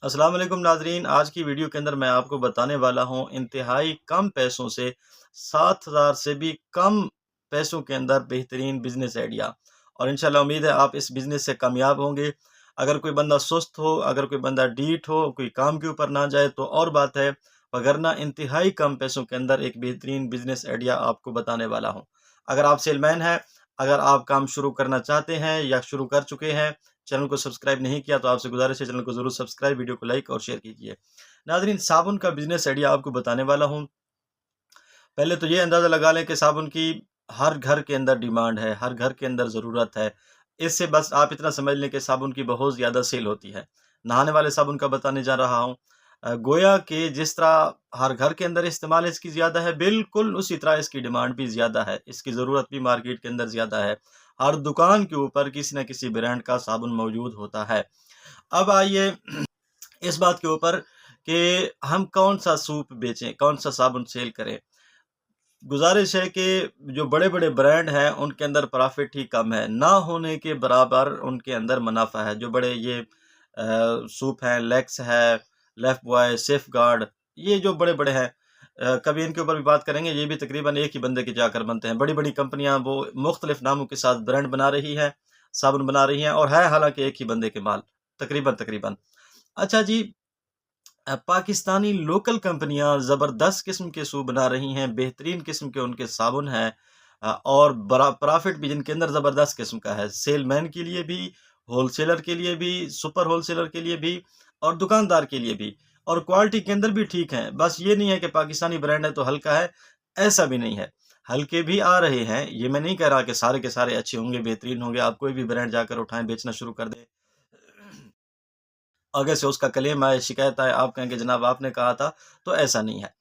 अस्सलाम वालेकुम नाजरीन। आज की वीडियो के अंदर मैं आपको बताने वाला हूँ इंतहाई कम पैसों से 7,000 से भी कम पैसों के अंदर बेहतरीन बिजनेस आइडिया। और इंशाल्लाह उम्मीद है आप इस बिजनेस से कामयाब होंगे। अगर कोई बंदा सुस्त हो, अगर कोई बंदा डीठ हो, कोई काम के ऊपर ना जाए तो और बात है, वगरना इंतहाई कम पैसों के अंदर एक बेहतरीन बिजनेस आइडिया आपको बताने वाला हूँ। अगर आप सेलमैन हैं, अगर आप काम शुरू करना चाहते हैं या शुरू कर चुके हैं, चैनल को सब्सक्राइब नहीं किया तो आपसे गुजारिश है चैनल को ज़रूर सब्सक्राइब, वीडियो को लाइक और शेयर कीजिए। नाज़रीन, साबुन का बिज़नेस आइडिया आपको बताने वाला हूँ। पहले तो ये अंदाज़ा लगा लें कि साबुन की हर घर के अंदर डिमांड है, हर घर के अंदर ज़रूरत है। इससे बस आप इतना समझ लें कि साबुन की बहुत ज़्यादा सेल होती है। नहाने वाले साबुन का बताने जा रहा हूँ। गोया कि जिस तरह हर घर के अंदर इस्तेमाल इसकी ज़्यादा है, बिल्कुल उसी तरह इसकी डिमांड भी ज़्यादा है। इसकी ज़रूरत भी मार्केट के अंदर ज़्यादा है। हर दुकान के ऊपर किसी न किसी ब्रांड का साबुन मौजूद होता है। अब आइए इस बात के ऊपर कि हम कौन-सा सूप बेचें, कौन-सा साबुन सेल करें। गुज़ारिश है कि जो बड़े-बड़े ब्रांड हैं, उनके अंदर प्रॉफ़िट ही कम है, ना होने के बराबर उनके अंदर मुनाफ़ा है। जो बड़े ये सूप हैं, लैक्स है, लाइफ़बॉय, सेफगार्ड, ये जो बड़े-बड़े हैं, कभी इनके ऊपर भी बात करेंगे। ये भी तकरीबन एक ही बंदे के जाकर बनते हैं। बड़ी-बड़ी कंपनियाँ वो मुख्तलिफ़ नामों के साथ ब्रांड बना रही हैं, साबुन बना रही हैं और है हालाँकि एक ही बंदे के माल, तकरीबन। अच्छा जी, पाकिस्तानी लोकल कंपनियां ज़बरदस्त किस्म के सूप बना रही हैं, बेहतरीन किस्म के उनके साबुन हैं, और बड़ा प्रॉफिट भी जिनके अंदर ज़बरदस्त किस्म का है, सेलमैन के लिए भी, होलसेलर के लिए भी, सुपर होलसेलर के लिए भी और दुकानदार के लिए भी। और क्वालिटी के अंदर भी ठीक है। बस ये नहीं है कि पाकिस्तानी ब्रांड है तो हल्का है, ऐसा भी नहीं है। हल्के भी आ रहे हैं। ये मैं नहीं कह रहा कि सारे के सारे अच्छे होंगे, बेहतरीन होंगे। आप कोई भी ब्रांड जाकर उठाएं, बेचना शुरू कर दें, आगे से उसका क्लेम आए, शिकायत आए, आप कहें कि जनाब आपने कहा था, तो ऐसा नहीं है।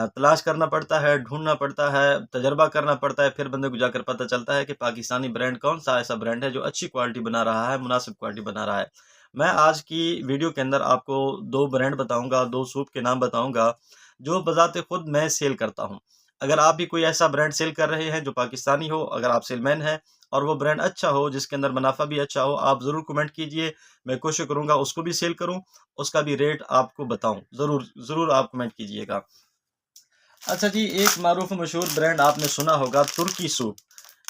तलाश करना पड़ता है, ढूँढना पड़ता है, तजर्बा करना पड़ता है, फिर बंदे को जाकर पता चलता है कि पाकिस्तानी ब्रांड कौन-सा ऐसा ब्रांड है जो अच्छी क्वालिटी बना रहा है, मुनासिब क्वालिटी बना रहा है। मैं आज की वीडियो के अंदर आपको 2 ब्रांड बताऊँगा, 2 सूप के नाम बताऊँगा, जो बज़ाते खुद मैं सेल करता हूँ। अगर आप भी कोई ऐसा ब्रांड सेल कर रहे हैं जो पाकिस्तानी हो, अगर आप सेलमैन हैं और वो ब्रांड अच्छा हो, जिसके अंदर मुनाफ़ा भी अच्छा हो, आप ज़रूर कमेंट कीजिए। मैं कोशिश करूँगा उसको भी सेल करूँ, उसका भी रेट आपको बताऊँ। ज़रूर आप कमेंट कीजिएगा। अच्छा जी, एक मारूफ मशहूर ब्रांड आपने सुना होगा, तुर्की सूप।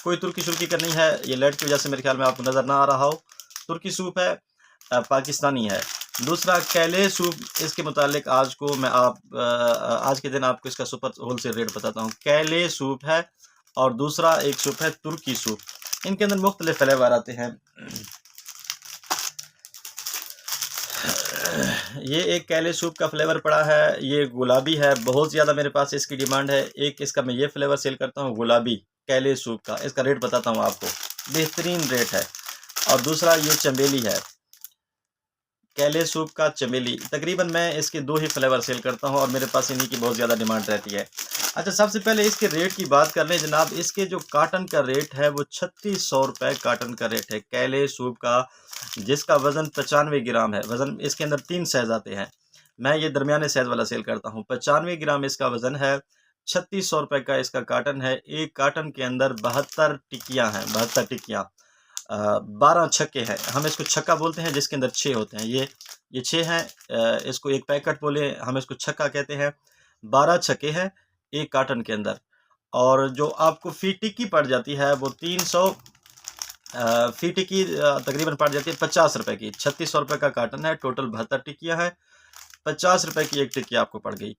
कोई तुर्की-शुर्की का नहीं है, ये लाइट की वजह से मेरे ख्याल में आपको नज़र ना आ रहा हो। तुर्की सूप है, पाकिस्तानी है। दूसरा कैले सूप, इसके मुतालिक आज के दिन आपको इसका सुपर होलसेल रेट बताता हूँ। कैले सूप है और दूसरा एक सूप है तुर्की सूप। इनके अंदर मुख्तलिफ फ्लेवर आते हैं। ये एक कैले सूप का फ्लेवर पड़ा है, ये गुलाबी है, बहुत ज़्यादा मेरे पास इसकी डिमांड है। एक इसका मैं ये फ्लेवर सेल करता हूँ गुलाबी कैले सूप का, इसका रेट बताता हूँ आपको, बेहतरीन रेट है। और दूसरा ये चमेली है, कैले सूप का चमेली। तकरीबन मैं इसके 2 ही फ्लेवर सेल करता हूँ और मेरे पास इन्हीं की बहुत ज़्यादा डिमांड रहती है। अच्छा, सबसे पहले इसके रेट की बात कर लें जनाब। इसके जो काटन का रेट है वो 3600 रुपये काटन का रेट है, कैले सूप का, जिसका वज़न 95 ग्राम है। वज़न इसके अंदर 3 साइज़ आते हैं। मैं ये दरमियाने साइज़ वाला सेल करता हूँ। 95 ग्राम इसका वज़न है, 3600 रुपये का इसका काटन है। एक काटन के अंदर 72 टिक्कियाँ हैं, 72 टिक्कियाँ। 12 छक्के हैं, हम इसको छक्का बोलते हैं, जिसके अंदर 6 होते हैं। ये 6 हैं, इसको एक पैकेट बोले, हम इसको छक्का कहते हैं। 12 छक्के हैं एक कार्टन के अंदर। और जो आपको फ़ी टिक्की पड़ जाती है वो 300 फ़ी टिक्की तकरीबन पड़ जाती है 50 रुपये की। 3600 रुपये का कार्टन है, टोटल 72 टिक्कियाँ हैं, 50 रुपये की एक टिक्की आपको पड़ गई।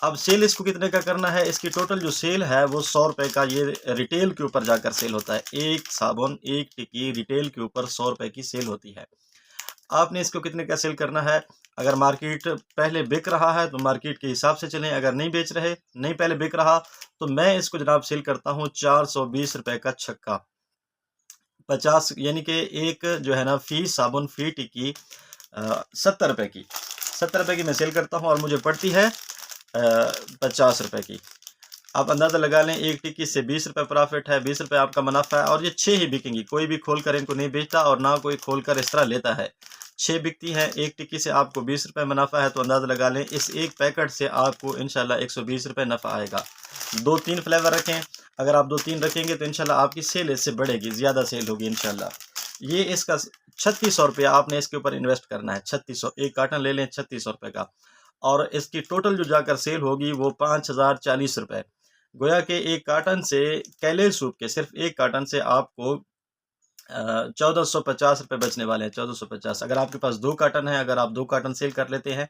अब सेल इसको कितने का करना है, इसकी टोटल जो सेल है वो 100 रुपये का, ये रिटेल के ऊपर जाकर सेल होता है। एक साबुन, एक टिक्की रिटेल के ऊपर 100 रुपये की सेल होती है। आपने इसको कितने का सेल करना है, अगर मार्केट पहले बिक रहा है तो मार्केट के हिसाब से चलें, अगर नहीं बेच रहे, नहीं पहले बिक रहा, तो मैं इसको जनाब सेल करता हूँ 420 रुपये का छक्का। 50 यानी कि एक जो है ना फ़ी साबुन, फ़ी टिक्की 70 रुपये की, 70 रुपये की मैं सेल करता हूँ और मुझे पड़ती है 50 रुपये की। आप अंदाज़ा लगा लें, एक टिक्की से 20 रुपये प्रॉफिट है, 20 रुपये आपका मुनाफा है। और ये 6 ही बिकेंगी, कोई भी खोल कर इनको नहीं बेचता और ना कोई खोल कर इस तरह लेता है। 6 बिकती हैं, एक टिक्की से आपको 20 रुपये मुनाफा है, तो अंदाज़ा लगा लें इस एक पैकेट से आपको इंशाल्लाह 120 रुपये नफ़ा आएगा। 2-3 फ्लेवर रखें, अगर आप 2-3 रखेंगे तो इंशाल्लाह आपकी सेल इससे बढ़ेगी, ज़्यादा सेल होगी इंशाल्लाह। ये इसका ₹3600 आपने इसके ऊपर इन्वेस्ट करना है। 3600 एक कार्टन ले लें ₹3600 का, और इसकी टोटल जो जाकर सेल होगी वो ₹5040। गोया कि एक कार्टन से कैले सूप के, सिर्फ एक कार्टन से आपको ₹1450 बचने वाले हैं। 1450, अगर आपके पास 2 कार्टन है, अगर आप 2 कार्टन सेल कर लेते हैं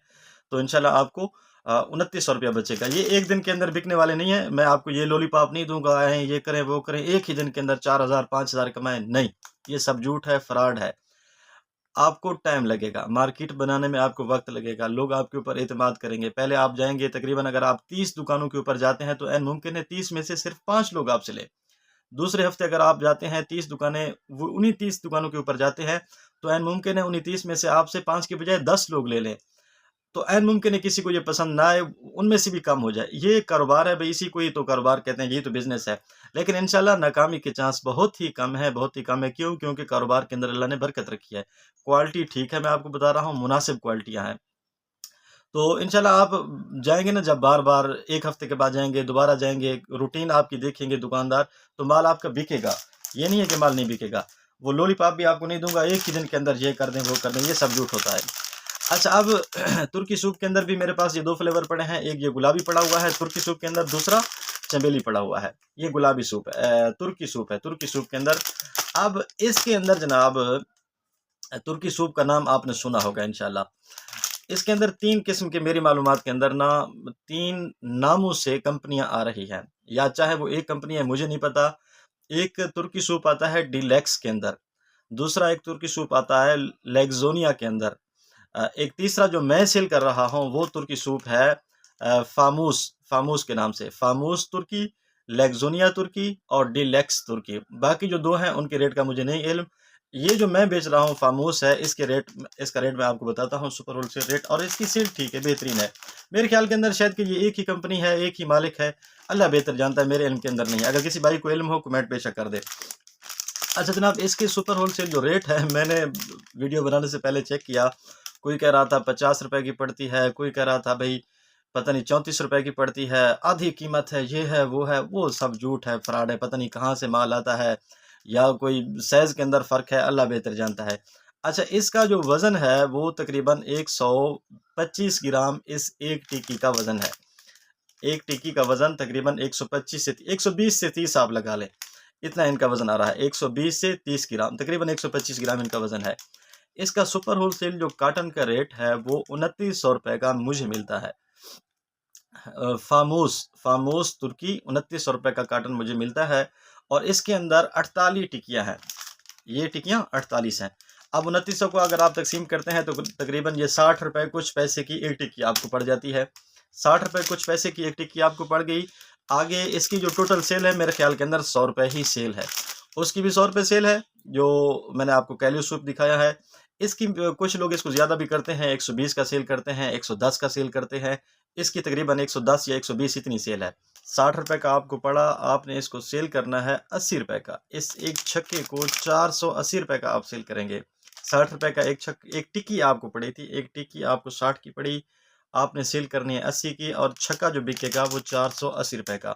तो इंशाल्लाह आपको ₹2900 बचेगा। ये एक दिन के अंदर बिकने वाले नहीं है। मैं आपको ये लॉलीपॉप नहीं दूंगा, ये करें वो करें, एक ही दिन के अंदर 4000 5000 कमाएं, नहीं, ये सब झूठ है, फ्रॉड है। आपको टाइम लगेगा, मार्केट बनाने में आपको वक्त लगेगा, लोग आपके ऊपर एतमाद करेंगे। पहले आप जाएंगे, तकरीबन अगर आप 30 दुकानों के ऊपर जाते हैं तो ऐन मुमकिन है 30 में से सिर्फ 5 लोग आपसे लें। दूसरे हफ्ते अगर आप जाते हैं 30 दुकानें, वो उन्हीं 30 दुकानों के ऊपर जाते हैं तो ऐन मुमकिन है उन्हीं 30 में से आपसे 5 के बजाय 10 लोग ले लें। तो ऐन मुमकिन है किसी को ये पसंद ना आए, उनमें से भी कम हो जाए। ये कारोबार है भाई, इसी को ही तो कारोबार कहते हैं, यही तो बिज़नेस है। लेकिन इंशाल्लाह नाकामी के चांस बहुत ही कम है, बहुत ही कम है। क्यों? क्योंकि कारोबार के अंदर अल्लाह ने बरकत रखी है। क्वालिटी ठीक है, मैं आपको बता रहा हूँ, मुनासिब क्वालिटियाँ हैं। तो इंशाल्लाह आप जाएँगे ना, जब बार-बार 1 हफ्ते के बाद जाएँगे, दोबारा जाएँगे, रूटीन आपकी देखेंगे दुकानदार, तो माल आपका बिकेगा। ये नहीं है कि माल नहीं बिकेगा। वो लॉलीपॉप भी आपको नहीं दूँगा, एक ही दिन के अंदर ये कर दें, वो कर दें, ये सब झूठ होता है। अच्छा, अब तुर्की सूप के अंदर भी मेरे पास ये 2 फ्लेवर पड़े हैं। एक ये गुलाबी पड़ा हुआ है तुर्की सूप के अंदर, दूसरा चमेली पड़ा हुआ है। ये गुलाबी सूप है, तुर्की सूप है, तुर्की सूप के अंदर। अब इसके अंदर जनाब, तुर्की सूप का नाम आपने सुना होगा इंशाल्लाह। इसके अंदर 3 किस्म के, मेरी मालूमात के अंदर ना 3 नामों से कंपनियां आ रही हैं, या चाहे वो एक कंपनी है, मुझे नहीं पता। एक तुर्की सूप आता है डीलैक्स के अंदर, दूसरा एक तुर्की सूप आता है लेग्जोनिया के अंदर, एक तीसरा जो मैं सेल कर रहा हूँ वो तुर्की सूप है फामूस, फामूस के नाम से, फामूस तुर्की, लेग्जोनिया तुर्की और डीलैक्स तुर्की। बाकी जो 2 हैं उनके रेट का मुझे नहीं इल्म। ये जो मैं बेच रहा हूँ फामूस है, इसका रेट मैं आपको बताता हूँ, सुपर होलसेल रेट, और इसकी सेल ठीक है, बेहतरीन है। मेरे ख्याल के अंदर शायद कि ये एक ही कंपनी है, एक ही मालिक है, अल्लाह बेहतर जानता है, मेरे इल्म के अंदर नहीं है। अगर किसी भाई को इल्म हो कमेंट बेशक कर दे। अच्छा जनाब, इसके सुपर होलसेल जो रेट है, मैंने वीडियो बनाने से पहले चेक किया। कोई कह रहा था 50 रुपए की पड़ती है, कोई कह रहा था भाई पता नहीं 34 रुपए की पड़ती है, आधी कीमत है, ये है, वो सब झूठ है, फ्रॉड है। पता नहीं कहाँ से माल आता है, या कोई साइज़ के अंदर फ़र्क है, अल्लाह बेहतर जानता है। अच्छा, इसका जो वज़न है वो तकरीबन 125 ग्राम इस एक टिक्की का वज़न है। एक टिक्की का वज़न तकरीबन 125 से 120 से 30 आप लगा लें, इतना इनका वज़न आ रहा है। 120 से 30 ग्राम, तकरीबन 125 ग्राम इनका वज़न है। इसका सुपर होलसेल जो कॉटन का रेट है वो 2900 रुपए का मुझे मिलता है। फामूस तुर्की 2900 रुपए का कॉटन मुझे मिलता है, और इसके अंदर 48 टिक्कियाँ हैं। ये टिक्कियाँ 48 हैं। अब 2900 को अगर आप तकसीम करते हैं तो तकरीबन ये 60 रुपए कुछ पैसे की एक टिक्की आपको पड़ जाती है। 60 रुपए कुछ पैसे की एक टिक्की आपको पड़ गई। आगे इसकी जो टोटल सेल है, मेरे ख्याल के अंदर 100 रुपए ही सेल है। उसकी भी 100 रुपए सेल है, जो मैंने आपको कैल्यू सूप दिखाया है। इसकी कुछ लोग इसको ज़्यादा भी करते हैं, 120 का सेल करते हैं, 110 का सेल करते हैं। इसकी तकरीबन 110 या 120 इतनी सेल है। 60 रुपए का आपको पड़ा, आपने इसको सेल करना है 80 रुपए का। इस एक छक्के को 480 रुपए का आप सेल करेंगे। 60 रुपए का एक टिक्की आपको पड़ी थी, एक टिक्की आपको 60 की पड़ी, आपने सेल करनी है 80 की, और छक्का जो बिकेगा वो 480 रुपए का।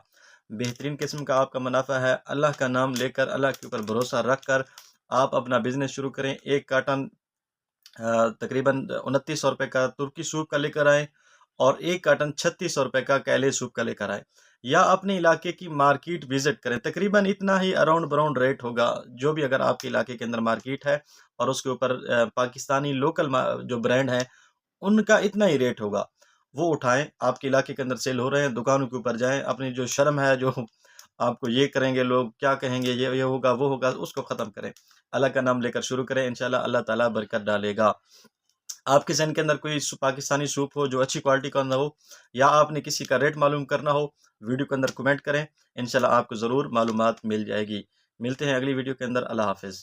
बेहतरीन किस्म का आपका मुनाफा है। अल्लाह का नाम लेकर, अल्लाह के ऊपर भरोसा रख कर आप अपना बिज़नेस शुरू करें। एक कार्टन तकरीबन 2900 रुपए का तुर्की सूप का लेकर आएँ, और एक कार्टन 3600 रुपए का कैले सूप का लेकर आएँ, या अपने इलाके की मार्केट विज़िट करें। तकरीबन इतना ही अराउंड बराउंड रेट होगा, जो भी अगर आपके इलाके के अंदर मार्केट है और उसके ऊपर पाकिस्तानी लोकल जो ब्रांड हैं, उनका इतना ही रेट होगा। वो उठाएँ, आपके इलाके के अंदर सेल हो रहे हैं, दुकानों के ऊपर जाएँ, अपनी जो शर्म है, जो आपको ये करेंगे लोग, क्या कहेंगे, ये होगा, वो होगा, उसको ख़त्म करें। अल्लाह का नाम लेकर शुरू करें, इंशाल्लाह अल्लाह ताला बरकत डालेगा। आपके ज़हन के अंदर कोई पाकिस्तानी सूप हो जो अच्छी क्वालिटी का ना हो, या आपने किसी का रेट मालूम करना हो, वीडियो के अंदर कमेंट करें, इंशाल्लाह आपको ज़रूर मालूमात मिल जाएगी। मिलते हैं अगली वीडियो के अंदर। अल्लाह हाफ़िज़।